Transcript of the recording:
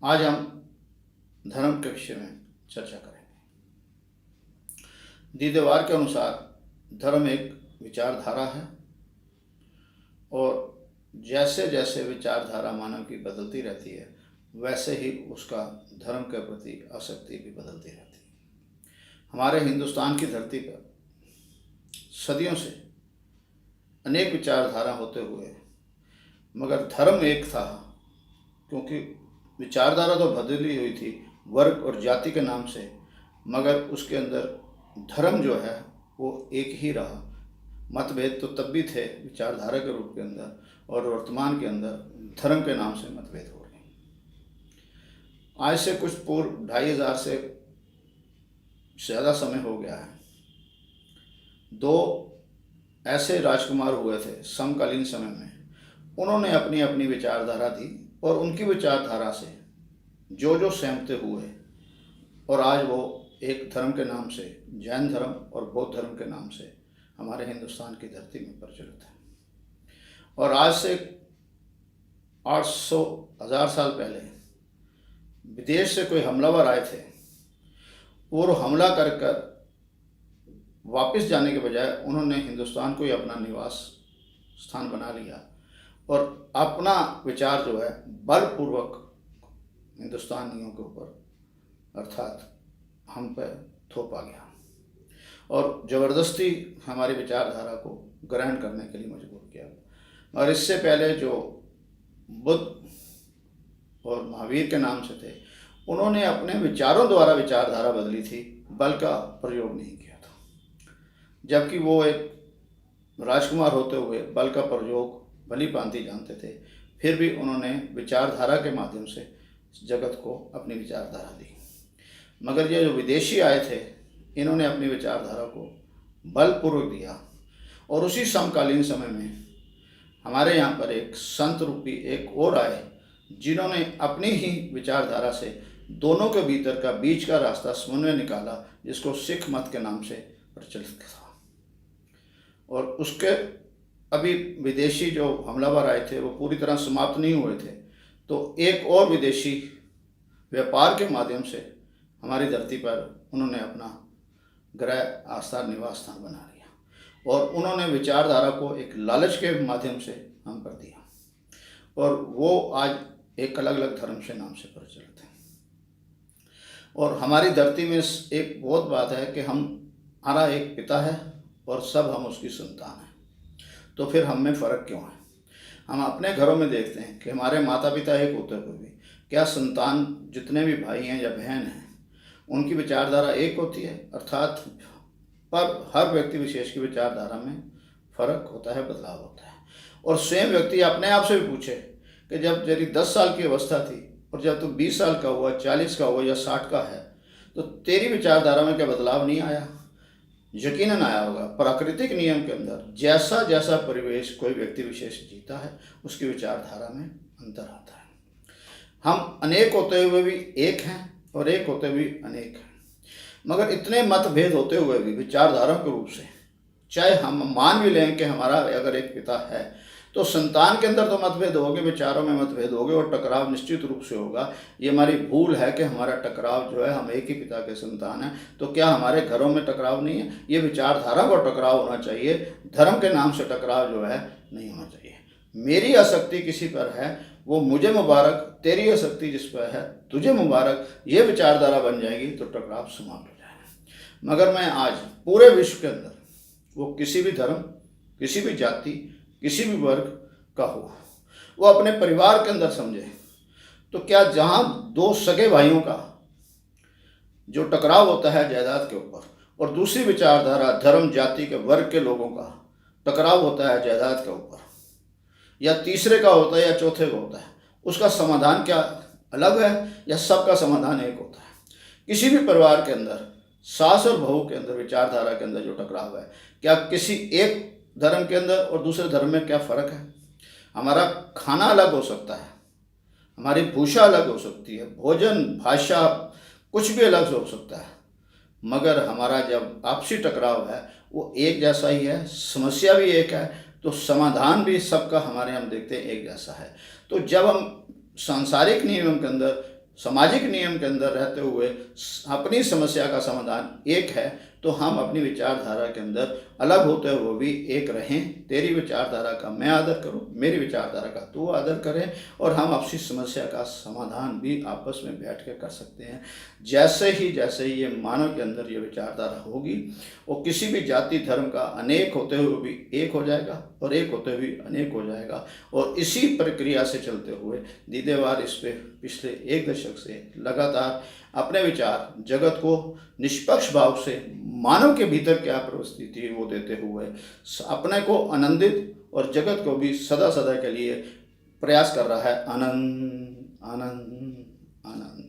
आज हम धर्म के विषय में चर्चा करेंगे। दीदेवार के अनुसार धर्म एक विचारधारा है और जैसे जैसे विचारधारा मानव की बदलती रहती है वैसे ही उसका धर्म के प्रति आसक्ति भी बदलती रहती है। हमारे हिंदुस्तान की धरती पर सदियों से अनेक विचारधारा होते हुए मगर धर्म एक था, क्योंकि विचारधारा तो बदली हुई थी वर्ग और जाति के नाम से, मगर उसके अंदर धर्म जो है वो एक ही रहा। मतभेद तो तब भी थे विचारधारा के रूप के अंदर, और वर्तमान के अंदर धर्म के नाम से मतभेद हो रहे हैं। आज से कुछ पूर्व 2500 से ज़्यादा समय हो गया है। दो ऐसे राजकुमार हुए थे समकालीन समय में, उन्होंने अपनी अपनी विचारधारा दी और उनकी विचारधारा से जो जो सहमत हुए, और आज वो एक धर्म के नाम से, जैन धर्म और बौद्ध धर्म के नाम से हमारे हिंदुस्तान की धरती में प्रचलित है। और आज से 800-1000 साल पहले विदेश से कोई हमलावर आए थे और हमला कर कर वापस जाने के बजाय उन्होंने हिंदुस्तान को ही अपना निवास स्थान बना लिया और अपना विचार जो है बलपूर्वक हिंदुस्तानियों के ऊपर अर्थात हम पर थोपा गया और ज़बरदस्ती हमारी विचारधारा को ग्रहण करने के लिए मजबूर किया। और इससे पहले जो बुद्ध और महावीर के नाम से थे, उन्होंने अपने विचारों द्वारा विचारधारा बदली थी, बल का प्रयोग नहीं किया था। जबकि वो एक राजकुमार होते हुए बल का प्रयोग भली भांति जानते थे, फिर भी उन्होंने विचारधारा के माध्यम से जगत को अपनी विचारधारा दी। मगर ये जो विदेशी आए थे, इन्होंने अपनी विचारधारा को बलपूर्वक दिया। और उसी समकालीन समय में हमारे यहाँ पर एक संत रूपी एक और आए, जिन्होंने अपनी ही विचारधारा से दोनों के भीतर का बीच का रास्ता समन्वय निकाला, जिसको सिख मत के नाम से प्रचलित था। और उसके अभी विदेशी जो हमलावर आए थे वो पूरी तरह समाप्त नहीं हुए थे, तो एक और विदेशी व्यापार के माध्यम से हमारी धरती पर उन्होंने अपना गृह आस्थान निवास स्थान बना लिया और उन्होंने विचारधारा को एक लालच के माध्यम से हम पर दिया, और वो आज एक अलग अलग धर्म से नाम से प्रचलित है। और हमारी धरती में एक बहुत बात है कि हमारा एक पिता है और सब हम उसकी संतान हैं, तो फिर हम में फ़र्क क्यों है? हम अपने घरों में देखते हैं कि हमारे माता पिता एक होते हुए भी क्या संतान जितने भी भाई हैं या बहन हैं उनकी विचारधारा एक होती है, अर्थात पर हर व्यक्ति विशेष की विचारधारा में फ़र्क होता है, बदलाव होता है। और स्वयं व्यक्ति अपने आप से भी पूछे कि जब तेरी 10 साल की अवस्था थी और जब तू 20 साल का हुआ, 40 का हुआ या 60 का है, तो तेरी विचारधारा में क्या बदलाव नहीं आया? यकीनन आया होगा। प्राकृतिक नियम के अंदर जैसा जैसा परिवेश कोई व्यक्ति विशेष जीता है, उसकी विचारधारा में अंतर आता है। हम अनेक होते हुए भी एक हैं और एक होते हुए अनेक हैं, मगर इतने मतभेद होते हुए भी विचारधारा के रूप से, चाहे हम मान भी लें कि हमारा अगर एक पिता है, तो संतान के अंदर तो मतभेद होंगे, विचारों में मतभेद होंगे और टकराव निश्चित रूप से होगा। ये हमारी भूल है कि हमारा टकराव जो है, हम एक ही पिता के संतान हैं, तो क्या हमारे घरों में टकराव नहीं है? ये विचारधारा का टकराव होना चाहिए, धर्म के नाम से टकराव जो है नहीं होना चाहिए। मेरी आसक्ति किसी पर है वो मुझे मुबारक, तेरी आसक्ति जिस पर है तुझे मुबारक, ये विचारधारा बन जाएगी तो टकराव समाप्त हो जाएगा। मगर मैं आज पूरे विश्व के अंदर वो किसी भी धर्म, किसी भी जाति, किसी भी वर्ग का हो, वो अपने परिवार के अंदर समझे, तो क्या जहाँ दो सगे भाइयों का जो टकराव होता है जायदाद के ऊपर, और दूसरी विचारधारा धर्म, जाति के वर्ग के लोगों का टकराव होता है जायदाद के ऊपर, या तीसरे का होता है या चौथे का होता है, उसका समाधान क्या अलग है या सबका समाधान एक होता है? किसी भी परिवार के अंदर सास और बहू के अंदर विचारधारा के अंदर जो टकराव है, क्या किसी एक धर्म के अंदर और दूसरे धर्म में क्या फ़र्क है? हमारा खाना अलग हो सकता है, हमारी भूषा अलग हो सकती है, भोजन, भाषा, कुछ भी अलग हो सकता है, मगर हमारा जब आपसी टकराव है वो एक जैसा ही है, समस्या भी एक है, तो समाधान भी सबका हमारे हम देखते हैं एक जैसा है। तो जब हम सांसारिक नियमों के अंदर सामाजिक नियम के अंदर रहते हुए अपनी समस्या का समाधान एक है, तो हम अपनी विचारधारा के अंदर अलग होते हुए भी एक रहें। तेरी विचारधारा का मैं आदर करूं, मेरी विचारधारा का तू आदर करें, और हम आपसी समस्या का समाधान भी आपस में बैठ के कर सकते हैं। जैसे ही ये मानव के अंदर ये विचारधारा होगी, वो किसी भी जाति धर्म का अनेक होते हुए भी एक हो जाएगा, और एक होते हुए अनेक हो जाएगा। और इसी प्रक्रिया से चलते हुए दीदेवार इस पे पिछले 1 दशक से लगातार अपने विचार जगत को निष्पक्ष भाव से मानव के भीतर क्या परिस्थिति है वो देते हुए अपने को आनंदित और जगत को भी सदा सदा के लिए प्रयास कर रहा है। आनंद आनंद आनंद।